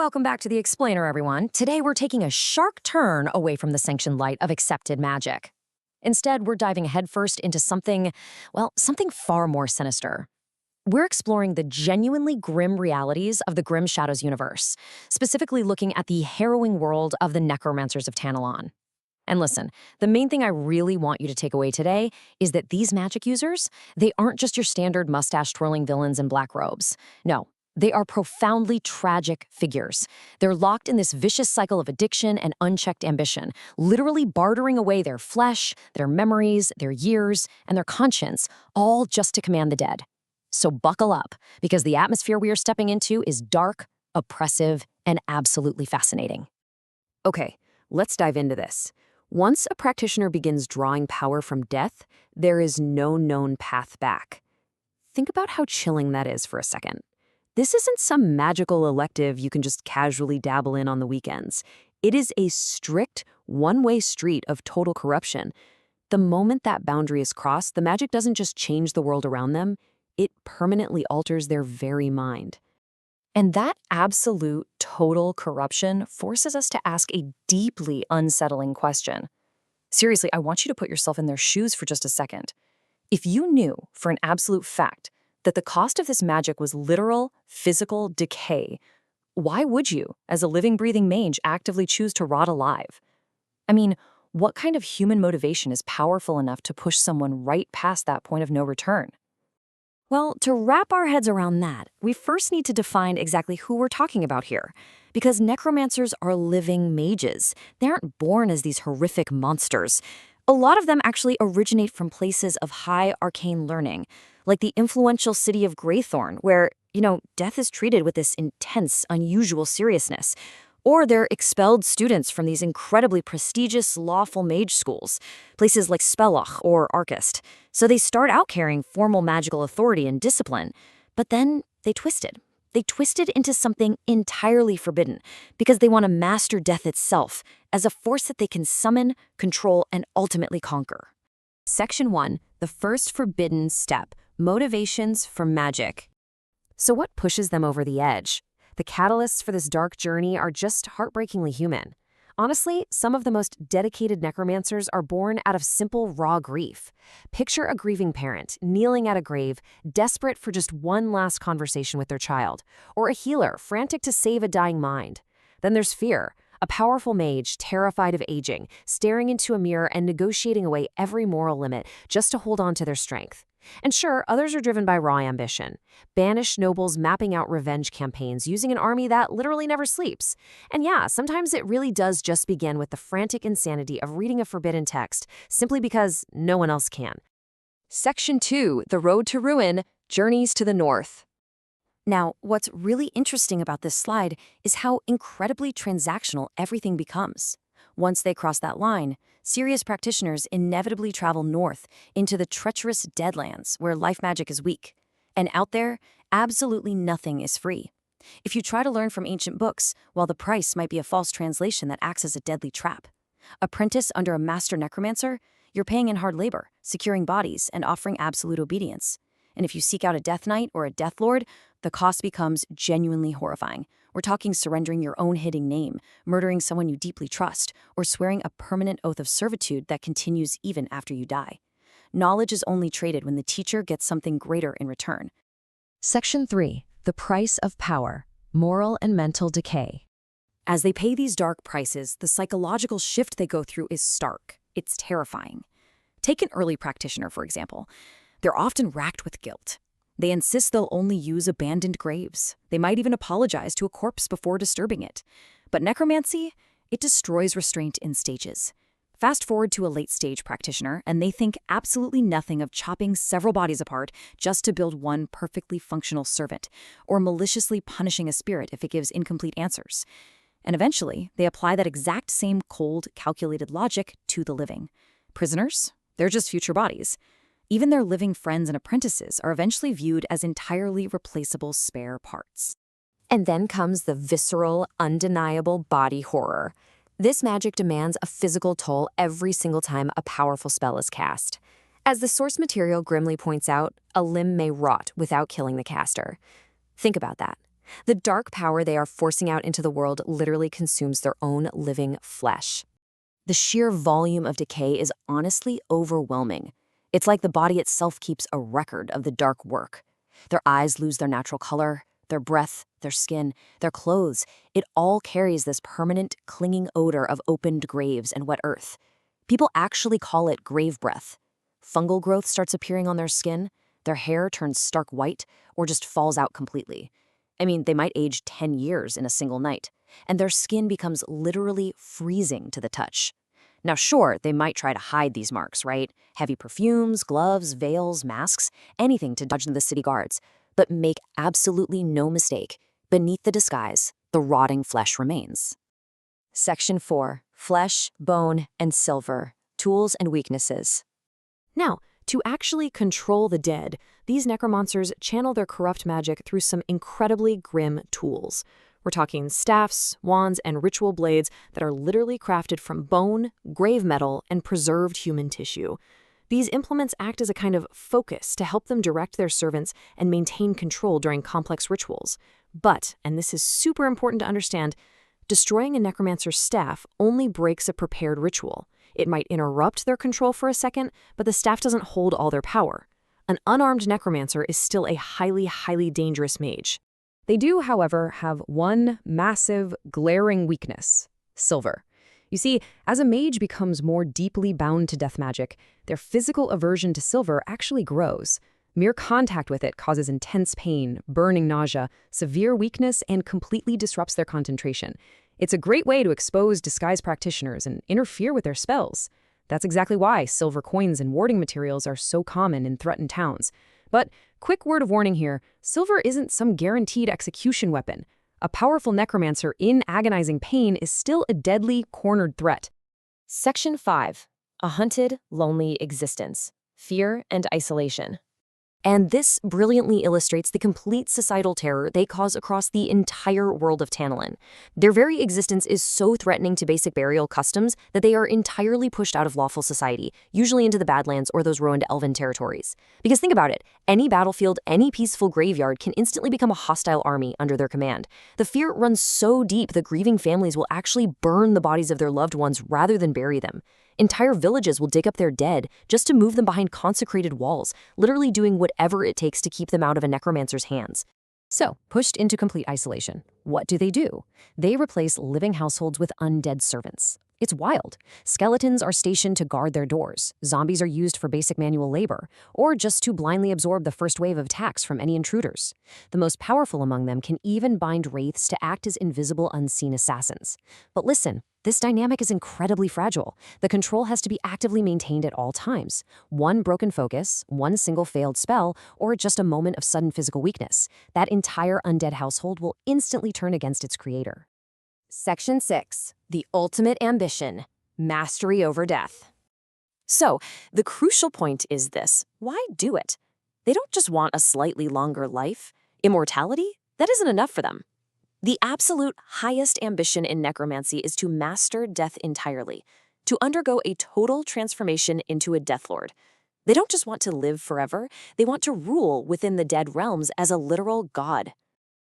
Welcome back to The Explainer, everyone. Today we're taking a sharp turn away from the sanctioned light of accepted magic. Instead, we're diving headfirst into something far more sinister. We're exploring the genuinely grim realities of the Grim Shadows universe, specifically looking at the harrowing world of the Necromancers of Tanelon. And listen, the main thing I really want you to take away today is that these magic users, they aren't just your standard mustache-twirling villains in black robes. No, they are profoundly tragic figures. They're locked in this vicious cycle of addiction and unchecked ambition, literally bartering away their flesh, their memories, their years, and their conscience, all just to command the dead. So buckle up, because the atmosphere we are stepping into is dark, oppressive, and absolutely fascinating. Okay, let's dive into this. Once a practitioner begins drawing power from death, there is no known path back. Think about how chilling that is for a second. This isn't some magical elective you can just casually dabble in on the weekends. It is a strict, one-way street of total corruption. The moment that boundary is crossed, the magic doesn't just change the world around them, it permanently alters their very mind. And that absolute, total corruption forces us to ask a deeply unsettling question. Seriously, I want you to put yourself in their shoes for just a second. If you knew, for an absolute fact, that the cost of this magic was literal, physical decay, why would you, as a living, breathing mage, actively choose to rot alive? I mean, what kind of human motivation is powerful enough to push someone right past that point of no return? Well, to wrap our heads around that, we first need to define exactly who we're talking about here. Because necromancers are living mages. They aren't born as these horrific monsters. A lot of them actually originate from places of high arcane learning, like the influential city of Greythorn, where, death is treated with this intense, unusual seriousness. Or they're expelled students from these incredibly prestigious, lawful mage schools, places like Spellach or Arkest. So they start out carrying formal magical authority and discipline, but then they twisted. They twisted into something entirely forbidden because they want to master death itself as a force that they can summon, control, and ultimately conquer. Section 1, the first forbidden step, motivations for magic. So what pushes them over the edge? The catalysts for this dark journey are just heartbreakingly human. Honestly, some of the most dedicated necromancers are born out of simple, raw grief. Picture a grieving parent kneeling at a grave, desperate for just one last conversation with their child, or a healer frantic to save a dying mind. Then there's fear, a powerful mage terrified of aging, staring into a mirror and negotiating away every moral limit just to hold on to their strength. And sure, others are driven by raw ambition. Banished nobles mapping out revenge campaigns using an army that literally never sleeps. And yeah, sometimes it really does just begin with the frantic insanity of reading a forbidden text simply because no one else can. Section 2, The Road to Ruin, Journeys to the North. Now, what's really interesting about this slide is how incredibly transactional everything becomes. Once they cross that line, serious practitioners inevitably travel north into the treacherous Deadlands where life magic is weak. And out there, absolutely nothing is free. If you try to learn from ancient books, well, the price might be a false translation that acts as a deadly trap. Apprentice under a master necromancer, you're paying in hard labor, securing bodies, and offering absolute obedience. And if you seek out a death knight or a death lord, the cost becomes genuinely horrifying. We're talking surrendering your own hidden name, murdering someone you deeply trust, or swearing a permanent oath of servitude that continues even after you die. Knowledge is only traded when the teacher gets something greater in return. Section 3, The Price of Power, Moral and Mental Decay. As they pay these dark prices, the psychological shift they go through is stark. It's terrifying. Take an early practitioner, for example. They're often racked with guilt. They insist they'll only use abandoned graves. They might even apologize to a corpse before disturbing it. But necromancy, it destroys restraint in stages. Fast forward to a late-stage practitioner, and they think absolutely nothing of chopping several bodies apart just to build one perfectly functional servant, or maliciously punishing a spirit if it gives incomplete answers. And eventually, they apply that exact same cold, calculated logic to the living. Prisoners? They're just future bodies. Even their living friends and apprentices are eventually viewed as entirely replaceable spare parts. And then comes the visceral, undeniable body horror. This magic demands a physical toll every single time a powerful spell is cast. As the source material grimly points out, a limb may rot without killing the caster. Think about that. The dark power they are forcing out into the world literally consumes their own living flesh. The sheer volume of decay is honestly overwhelming. It's like the body itself keeps a record of the dark work. Their eyes lose their natural color, their breath, their skin, their clothes. It all carries this permanent, clinging odor of opened graves and wet earth. People actually call it grave breath. Fungal growth starts appearing on their skin, their hair turns stark white, or just falls out completely. I mean, they might age 10 years in a single night, and their skin becomes literally freezing to the touch. Now, sure, they might try to hide these marks, right? Heavy perfumes, gloves, veils, masks, anything to dodge the city guards. But make absolutely no mistake, beneath the disguise, the rotting flesh remains. Section 4. Flesh, Bone, and Silver. Tools and Weaknesses. Now, to actually control the dead, these necromancers channel their corrupt magic through some incredibly grim tools. We're talking staffs, wands, and ritual blades that are literally crafted from bone, grave metal, and preserved human tissue. These implements act as a kind of focus to help them direct their servants and maintain control during complex rituals. But, and this is super important to understand, destroying a necromancer's staff only breaks a prepared ritual. It might interrupt their control for a second, but the staff doesn't hold all their power. An unarmed necromancer is still a highly, highly dangerous mage. They do, however, have one massive, glaring weakness: silver. You see, as a mage becomes more deeply bound to death magic, their physical aversion to silver actually grows. Mere contact with it causes intense pain, burning nausea, severe weakness, and completely disrupts their concentration. It's a great way to expose disguised practitioners and interfere with their spells. That's exactly why silver coins and warding materials are so common in threatened towns. But quick word of warning here, silver isn't some guaranteed execution weapon. A powerful necromancer in agonizing pain is still a deadly, cornered threat. Section 5. A hunted, lonely existence. Fear and isolation. And this brilliantly illustrates the complete societal terror they cause across the entire world of Tanelon. Their very existence is so threatening to basic burial customs that they are entirely pushed out of lawful society, usually into the Badlands or those ruined elven territories. Because think about it, any battlefield, any peaceful graveyard can instantly become a hostile army under their command. The fear runs so deep that grieving families will actually burn the bodies of their loved ones rather than bury them. Entire villages will dig up their dead just to move them behind consecrated walls, literally doing whatever it takes to keep them out of a necromancer's hands. So, pushed into complete isolation, what do? They replace living households with undead servants. It's wild. Skeletons are stationed to guard their doors, zombies are used for basic manual labor, or just to blindly absorb the first wave of attacks from any intruders. The most powerful among them can even bind wraiths to act as invisible, unseen assassins. But listen, this dynamic is incredibly fragile. The control has to be actively maintained at all times. One broken focus, one single failed spell, or just a moment of sudden physical weakness, that entire undead household will instantly turn against its creator. Section 6. The ultimate ambition: mastery over death. So, the crucial point is this: why do it? They don't just want a slightly longer life. Immortality? That isn't enough for them. The absolute highest ambition in necromancy is to master death entirely, to undergo a total transformation into a death lord. They don't just want to live forever, they want to rule within the dead realms as a literal god.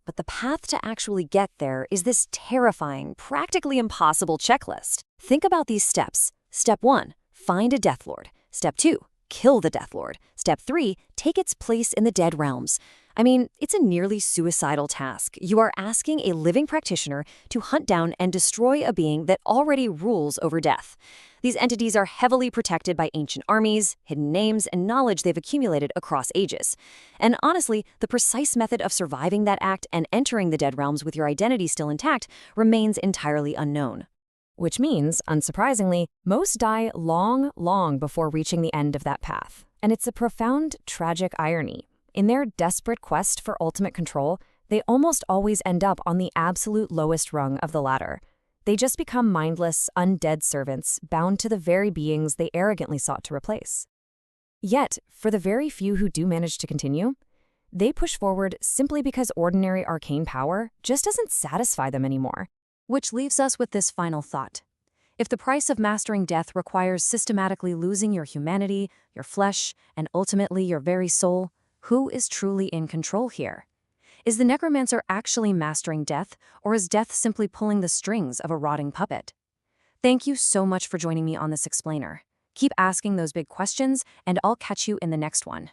But the path to actually get there is this terrifying, practically impossible checklist. Think about these steps. Step 1, find a Death Lord. Step 2, kill the Death Lord. Step 3, take its place in the dead realms. I mean, it's a nearly suicidal task. You are asking a living practitioner to hunt down and destroy a being that already rules over death. These entities are heavily protected by ancient armies, hidden names, and knowledge they've accumulated across ages. And honestly, the precise method of surviving that act and entering the dead realms with your identity still intact remains entirely unknown. Which means, unsurprisingly, most die long, long before reaching the end of that path. And it's a profound, tragic irony. In their desperate quest for ultimate control, they almost always end up on the absolute lowest rung of the ladder. They just become mindless, undead servants bound to the very beings they arrogantly sought to replace. Yet, for the very few who do manage to continue, they push forward simply because ordinary arcane power just doesn't satisfy them anymore. Which leaves us with this final thought. If the price of mastering death requires systematically losing your humanity, your flesh, and ultimately your very soul, who is truly in control here? Is the necromancer actually mastering death, or is death simply pulling the strings of a rotting puppet? Thank you so much for joining me on this explainer. Keep asking those big questions, and I'll catch you in the next one.